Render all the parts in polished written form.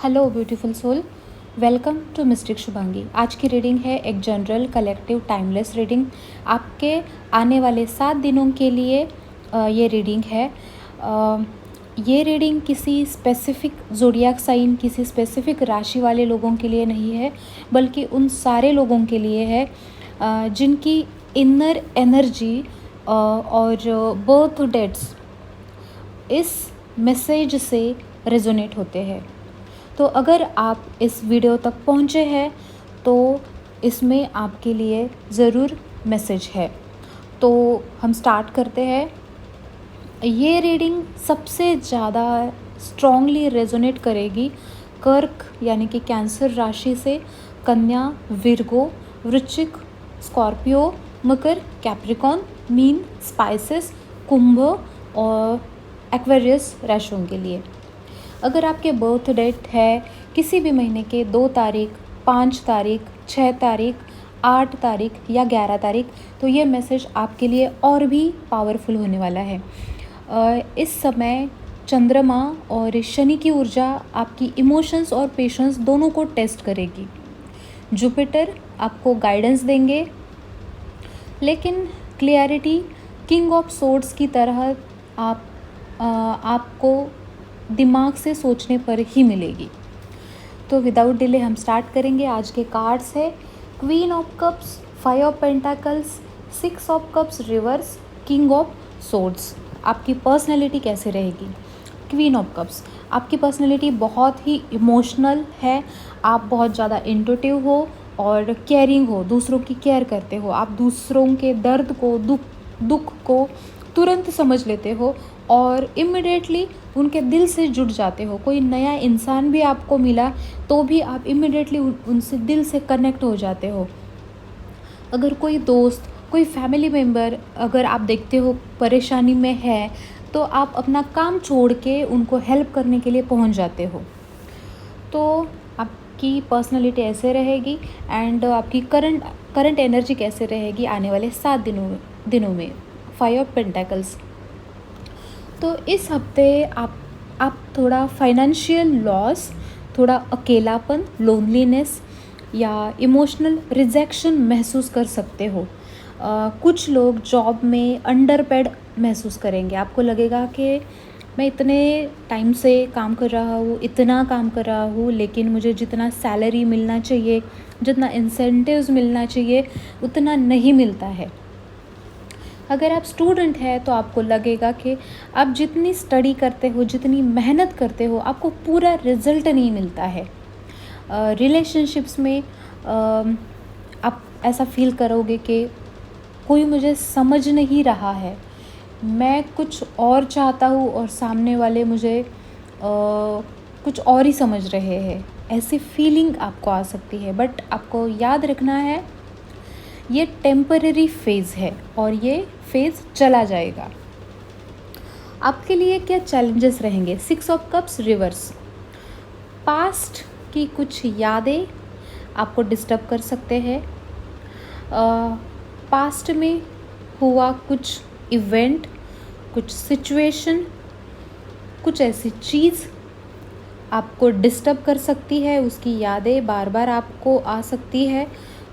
Hello beautiful soul, welcome to Mystic Shubhangi. आज की reading है एक जनरल कलेक्टिव टाइमलेस रीडिंग। आपके आने वाले 7 दिनों के लिए ये रीडिंग है। ये रीडिंग किसी स्पेसिफिक ज़ोडिएक साइन, किसी स्पेसिफिक राशि वाले लोगों के लिए नहीं है, बल्कि उन सारे लोगों के लिए है जिनकी इनर एनर्जी और बर्थ डेट्स इस मैसेज से रेजोनेट होते हैं। तो अगर आप इस वीडियो तक पहुँचे हैं तो इसमें आपके लिए ज़रूर मैसेज है। तो हम स्टार्ट करते हैं। ये रीडिंग सबसे ज़्यादा स्ट्रॉन्गली रेजोनेट करेगी कर्क यानी कि कैंसर राशि से, कन्या, विर्गो, वृश्चिक, स्कॉर्पियो, मकर, कैप्रिकॉन, मीन, स्पाइसेस, कुंभ और एक्वेरियस राशियों के लिए। अगर आपके बर्थ डेट है किसी भी महीने के 2 तारीख, 5 तारीख, 6 तारीख, 8 तारीख या 11 तारीख, तो ये मैसेज आपके लिए और भी पावरफुल होने वाला है। इस समय चंद्रमा और शनि की ऊर्जा आपकी इमोशंस और पेशेंस दोनों को टेस्ट करेगी। जुपिटर आपको गाइडेंस देंगे, लेकिन क्लियरिटी किंग ऑफ सोर्ड्स की तरह आपको दिमाग से सोचने पर ही मिलेगी। तो विदाउट डिले हम स्टार्ट करेंगे। आज के कार्ड्स है queen of cups, 5 of pentacles, 6 of cups reverse, king of swords. आपकी पर्सनैलिटी कैसे रहेगी? क्वीन ऑफ कप्स, आपकी पर्सनैलिटी बहुत ही इमोशनल है। आप बहुत ज़्यादा इंट्यूटिव हो और केयरिंग हो, दूसरों की केयर करते हो। आप दूसरों के दर्द को, दुख को तुरंत समझ लेते हो और इमिडिएटली उनके दिल से जुड़ जाते हो। कोई नया इंसान भी आपको मिला तो भी आप इमिडिएटली उनसे दिल से कनेक्ट हो जाते हो। अगर कोई दोस्त, कोई फैमिली मेम्बर अगर आप देखते हो परेशानी में है, तो आप अपना काम छोड़ के उनको हेल्प करने के लिए पहुंच जाते हो। तो आपकी पर्सनालिटी ऐसे रहेगी एंड आपकी करंट एनर्जी कैसे रहेगी आने वाले 7 दिनों में। 5 ऑफ पेंटाकल्स, तो इस हफ्ते आप थोड़ा फाइनेंशियल लॉस, थोड़ा अकेलापन, लोनलीनेस या इमोशनल रिजेक्शन महसूस कर सकते हो। कुछ लोग जॉब में अंडरपेड महसूस करेंगे। आपको लगेगा कि मैं इतने टाइम से काम कर रहा हूँ, इतना काम कर रहा हूँ, लेकिन मुझे जितना सैलरी मिलना चाहिए, जितना इंसेंटिव्स मिलना चाहिए, उतना नहीं मिलता है। अगर आप स्टूडेंट हैं तो आपको लगेगा कि आप जितनी स्टडी करते हो, जितनी मेहनत करते हो, आपको पूरा रिजल्ट नहीं मिलता है। रिलेशनशिप्स में आप ऐसा फील करोगे कि कोई मुझे समझ नहीं रहा है, मैं कुछ और चाहता हूँ और सामने वाले मुझे कुछ और ही समझ रहे हैं। ऐसी फीलिंग आपको आ सकती है, बट आपको याद रखना है ये टेम्पररी फेज़ है और ये फेज़ चला जाएगा। आपके लिए क्या चैलेंजेस रहेंगे? 6 ऑफ कप्स रिवर्स, पास्ट की कुछ यादें आपको डिस्टर्ब कर सकते हैं। पास्ट में हुआ कुछ इवेंट, कुछ सिचुएशन, कुछ ऐसी चीज़ आपको डिस्टर्ब कर सकती है, उसकी यादें बार बार आपको आ सकती है।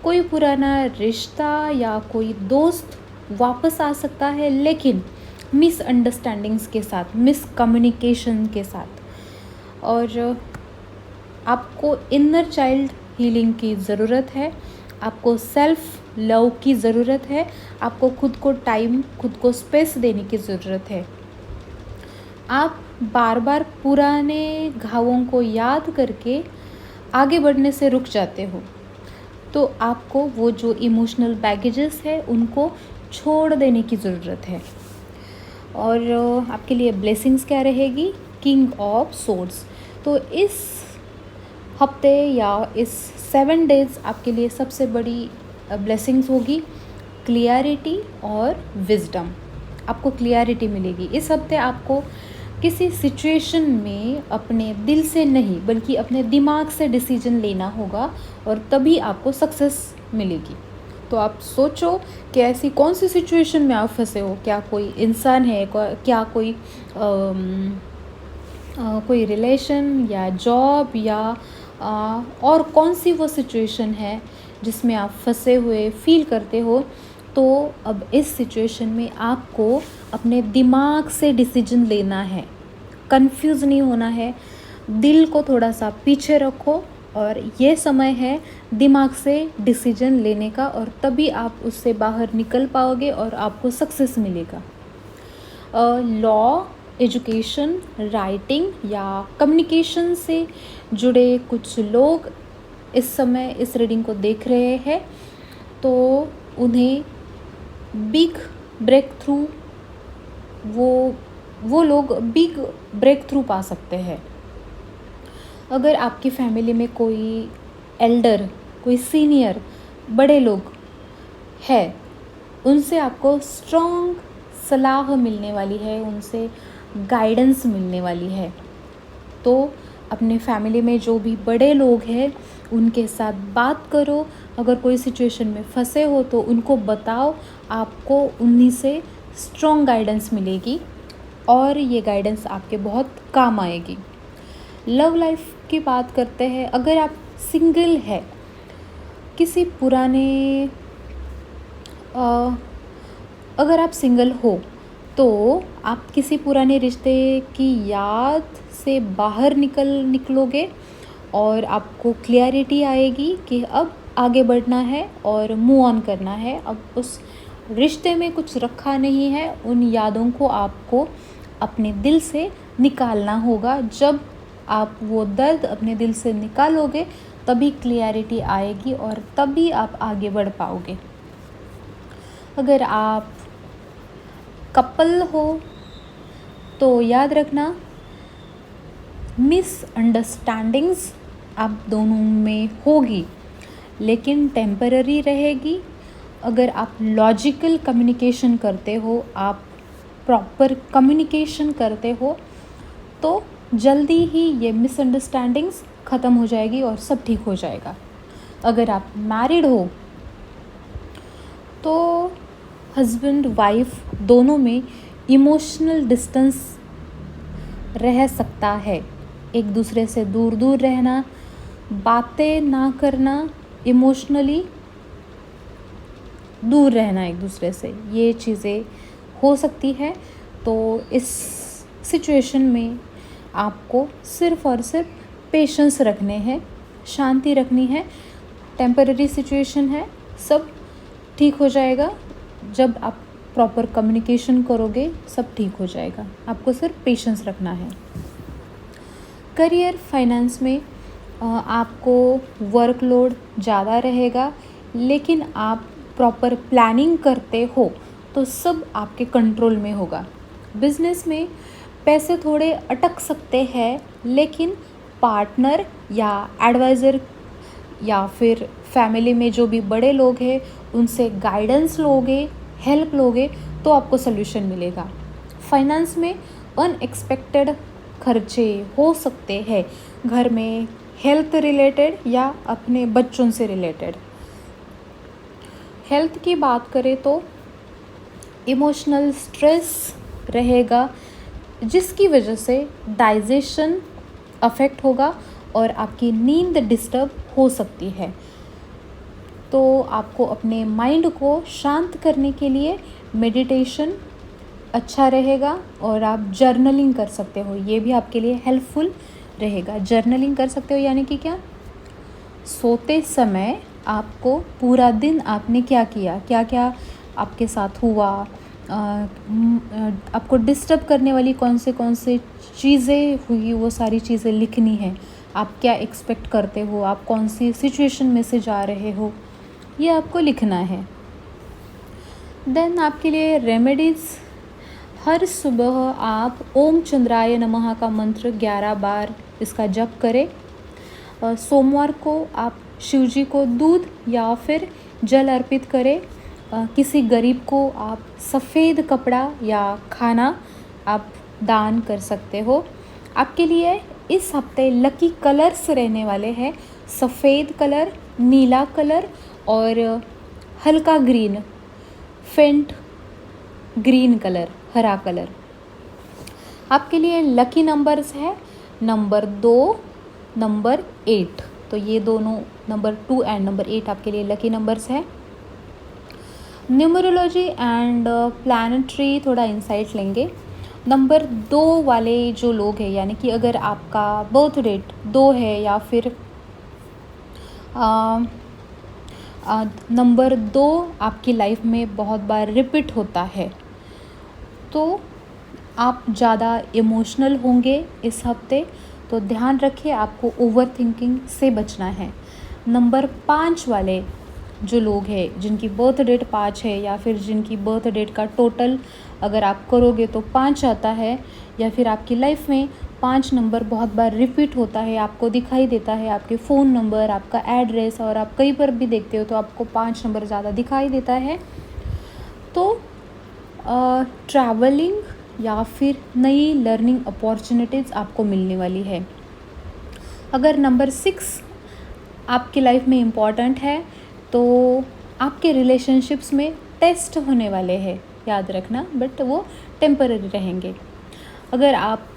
कोई पुराना रिश्ता या कोई दोस्त वापस आ सकता है, लेकिन मिसअंडरस्टैंडिंग्स के साथ, मिसकम्युनिकेशन के साथ। और आपको इनर चाइल्ड हीलिंग की ज़रूरत है, आपको सेल्फ लव की ज़रूरत है, आपको खुद को टाइम, खुद को स्पेस देने की ज़रूरत है। आप बार बार पुराने घावों को याद करके आगे बढ़ने से रुक जाते हो, तो आपको वो जो इमोशनल बैगेजेस है उनको छोड़ देने की ज़रूरत है। और आपके लिए ब्लेसिंग्स क्या रहेगी? King of swords. तो इस हफ्ते या इस 7 डेज़ आपके लिए सबसे बड़ी ब्लेसिंग्स होगी क्लियरिटी और विजडम। आपको क्लियरिटी मिलेगी इस हफ्ते। आपको किसी सिचुएशन में अपने दिल से नहीं बल्कि अपने दिमाग से डिसीजन लेना होगा और तभी आपको सक्सेस मिलेगी। तो आप सोचो कि ऐसी कौन सी सिचुएशन में आप फंसे हो। क्या कोई इंसान है, क्या कोई कोई रिलेशन या जॉब या और कौन सी वो सिचुएशन है जिसमें आप फंसे हुए फील करते हो, तो अब इस सिचुएशन में आपको अपने दिमाग से डिसीजन लेना है, कंफ्यूज नहीं होना है। दिल को थोड़ा सा पीछे रखो और ये समय है दिमाग से डिसीजन लेने का, और तभी आप उससे बाहर निकल पाओगे और आपको सक्सेस मिलेगा। लॉ, एजुकेशन, राइटिंग या कम्युनिकेशन से जुड़े कुछ लोग इस समय इस रीडिंग को देख रहे हैं, तो उन्हें बिग ब्रेक थ्रू वो लोग बिग ब्रेक थ्रू पा सकते हैं। अगर आपकी फैमिली में कोई एल्डर, कोई सीनियर, बड़े लोग हैं, उनसे आपको स्ट्रॉन्ग सलाह मिलने वाली है, उनसे गाइडेंस मिलने वाली है। तो अपने फैमिली में जो भी बड़े लोग हैं उनके साथ बात करो। अगर कोई सिचुएशन में फंसे हो तो उनको बताओ, आपको उन्हीं से स्ट्रॉन्ग गाइडेंस मिलेगी और ये गाइडेंस आपके बहुत काम आएगी। लव लाइफ की बात करते हैं। अगर आप सिंगल है, किसी पुराने अगर आप सिंगल हो तो आप किसी पुराने रिश्ते की याद से बाहर निकलोगे और आपको क्लियरिटी आएगी कि अब आगे बढ़ना है और मूव ऑन करना है। अब उस रिश्ते में कुछ रखा नहीं है, उन यादों को आपको अपने दिल से निकालना होगा। जब आप वो दर्द अपने दिल से निकालोगे तभी क्लियरिटी आएगी और तभी आप आगे बढ़ पाओगे। अगर आप कपल हो तो याद रखना, मिसअंडरस्टैंडिंग्स आप दोनों में होगी लेकिन टेम्पररी रहेगी। अगर आप लॉजिकल कम्युनिकेशन करते हो, आप प्रॉपर कम्युनिकेशन करते हो, तो जल्दी ही ये मिसअंडरस्टैंडिंग्स ख़त्म हो जाएगी और सब ठीक हो जाएगा। अगर आप मैरिड हो तो हस्बैंड वाइफ दोनों में इमोशनल डिस्टेंस रह सकता है। एक दूसरे से दूर दूर रहना, बातें ना करना, इमोशनली दूर रहना एक दूसरे से, ये चीज़ें हो सकती है। तो इस सिचुएशन में आपको सिर्फ़ और सिर्फ पेशेंस रखने हैं, शांति रखनी है। टेम्पररी सिचुएशन है, सब ठीक हो जाएगा। जब आप प्रॉपर कम्युनिकेशन करोगे सब ठीक हो जाएगा, आपको सिर्फ पेशेंस रखना है। करियर, फाइनेंस में आपको वर्कलोड ज़्यादा रहेगा, लेकिन आप प्रॉपर प्लानिंग करते हो तो सब आपके कंट्रोल में होगा। बिजनेस में पैसे थोड़े अटक सकते हैं, लेकिन पार्टनर या एडवाइज़र या फिर फैमिली में जो भी बड़े लोग हैं उनसे गाइडेंस लोगे, हेल्प लोगे तो आपको सल्यूशन मिलेगा। फाइनेंस में अनएक्सपेक्टेड खर्चे हो सकते हैं, घर में हेल्थ रिलेटेड या अपने बच्चों से रिलेटेड। हेल्थ की बात करें तो इमोशनल स्ट्रेस रहेगा, जिसकी वजह से डाइजेशन अफेक्ट होगा और आपकी नींद डिस्टर्ब हो सकती है। तो आपको अपने माइंड को शांत करने के लिए मेडिटेशन अच्छा रहेगा और आप जर्नलिंग कर सकते हो, ये भी आपके लिए हेल्पफुल रहेगा। जर्नलिंग कर सकते हो यानी कि क्या, सोते समय आपको पूरा दिन आपने क्या किया, क्या क्या आपके साथ हुआ, आपको डिस्टर्ब करने वाली कौन से चीज़ें हुई, वो सारी चीज़ें लिखनी है। आप क्या एक्सपेक्ट करते हो, आप कौन सी सिचुएशन में से जा रहे हो, ये आपको लिखना है। देन आपके लिए रेमेडीज़, हर सुबह आप ओम चंद्राय नमः का मंत्र 11 बार इसका जप करें। सोमवार को आप शिवजी को दूध या फिर जल अर्पित करें। किसी गरीब को आप सफ़ेद कपड़ा या खाना आप दान कर सकते हो। आपके लिए इस हफ्ते लकी कलर्स रहने वाले हैं सफ़ेद कलर, नीला कलर और हल्का ग्रीन, फेंट ग्रीन कलर, हरा कलर। आपके लिए लकी नंबर्स है नंबर 2, नंबर 8। तो ये दोनों नंबर 2 एंड नंबर 8 आपके लिए लकी नंबर्स है। न्यूमरोलॉजी एंड प्लानिटरी थोड़ा इंसाइट लेंगे। नंबर 2 वाले जो लोग हैं, यानी कि अगर आपका बर्थ डेट 2 है या फिर नंबर 2 आपकी लाइफ में बहुत बार रिपीट होता है, तो आप ज़्यादा इमोशनल होंगे इस हफ्ते। तो ध्यान रखिए, आपको ओवर थिंकिंग से बचना है। नंबर 5 वाले जो लोग हैं, जिनकी बर्थ डेट 5 है या फिर जिनकी बर्थ डेट का टोटल अगर आप करोगे तो 5 आता है, या फिर आपकी लाइफ में 5 नंबर बहुत बार रिपीट होता है, आपको दिखाई देता है, आपके फ़ोन नंबर, आपका एड्रेस, और आप कहीं पर भी देखते हो तो आपको 5 नंबर ज़्यादा दिखाई देता है, तो ट्रैवलिंग या फिर नई लर्निंग अपॉर्चुनिटीज़ आपको मिलने वाली है। अगर नंबर 6 आपकी लाइफ में इम्पॉर्टेंट है, तो आपके रिलेशनशिप्स में टेस्ट होने वाले हैं, याद रखना, बट वो टेम्पररी रहेंगे। अगर आप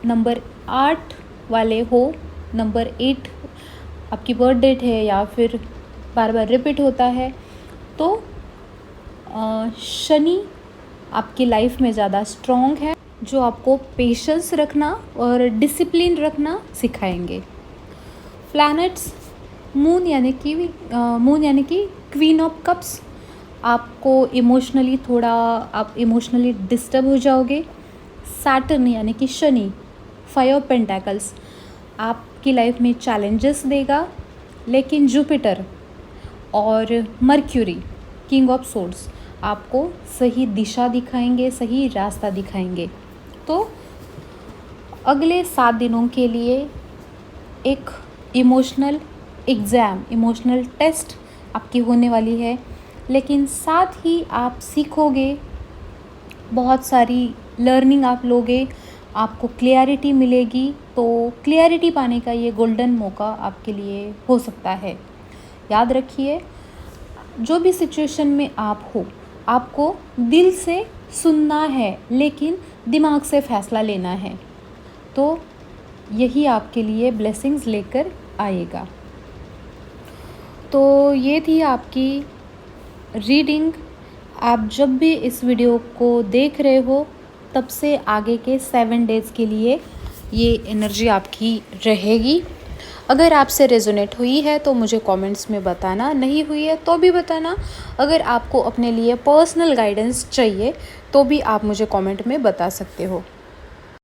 नंबर 8 वाले हो, नंबर 8 आपकी बर्थ डेट है या फिर बार बार रिपीट होता है, तो शनि आपकी लाइफ में ज़्यादा स्ट्रॉन्ग है, जो आपको पेशेंस रखना और डिसिप्लिन रखना सिखाएंगे। प्लैनेट्स, मून यानी कि क्वीन ऑफ कप्स, आपको इमोशनली थोड़ा आप इमोशनली डिस्टर्ब हो जाओगे। सैटर्न यानी कि शनि, 5 ऑफ पेंटाकल्स, आपकी लाइफ में चैलेंजेस देगा, लेकिन जुपिटर और मर्क्यूरी, किंग ऑफ सोर्ड्स, आपको सही दिशा दिखाएंगे, सही रास्ता दिखाएंगे। तो अगले 7 दिनों के लिए एक इमोशनल एग्ज़ाम, इमोशनल टेस्ट आपकी होने वाली है, लेकिन साथ ही आप सीखोगे, बहुत सारी लर्निंग आप लोगे, आपको क्लियरिटी मिलेगी। तो क्लियरिटी पाने का ये गोल्डन मौका आपके लिए हो सकता है। याद रखिए, जो भी सिचुएशन में आप हो, आपको दिल से सुनना है, लेकिन दिमाग से फ़ैसला लेना है। तो यही आपके लिए ब्लेसिंग्स लेकर आएगा। तो ये थी आपकी रीडिंग। आप जब भी इस वीडियो को देख रहे हो, तब से आगे के 7 डेज़ के लिए ये एनर्जी आपकी रहेगी। अगर आपसे रेजोनेट हुई है तो मुझे कमेंट्स में बताना, नहीं हुई है तो भी बताना। अगर आपको अपने लिए पर्सनल गाइडेंस चाहिए तो भी आप मुझे कमेंट में बता सकते हो।